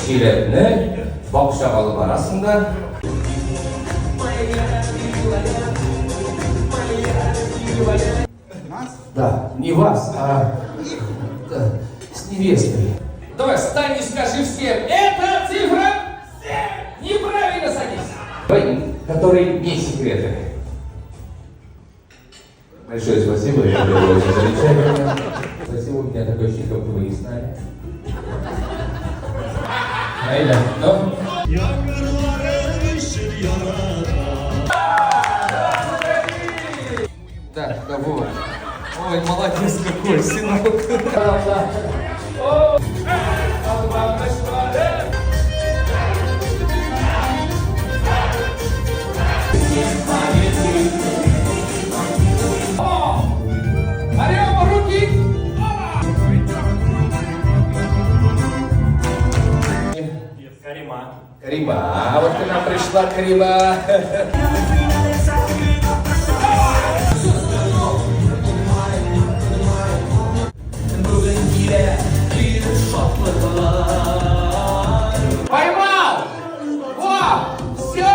Çiğletini bokşa alıp arasında. Да, не вас, а да, с невестой. Давай, встань и скажи всем, это цифра 7! Неправильно садись! Давай, который не секреты. Большое спасибо, это было очень замечательно. Спасибо, у меня такое ощущение, как будто вы не знали. Правильно? Ну? Да, вот. Ой, молодец какой, сынок. Орем, руки! Карима. Карима, а вот к нам пришла Карима. Поймал! Во! Все!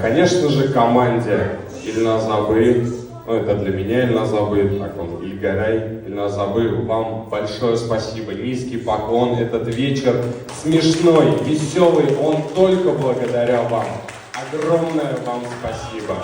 Конечно же, команде Ильназ-Абы, ну это для меня Ильназ-Абы, так он Ильгарай, Ильназ-Абы, вам большое спасибо, низкий поклон. Этот вечер смешной, веселый, он только благодаря вам. Огромное вам спасибо.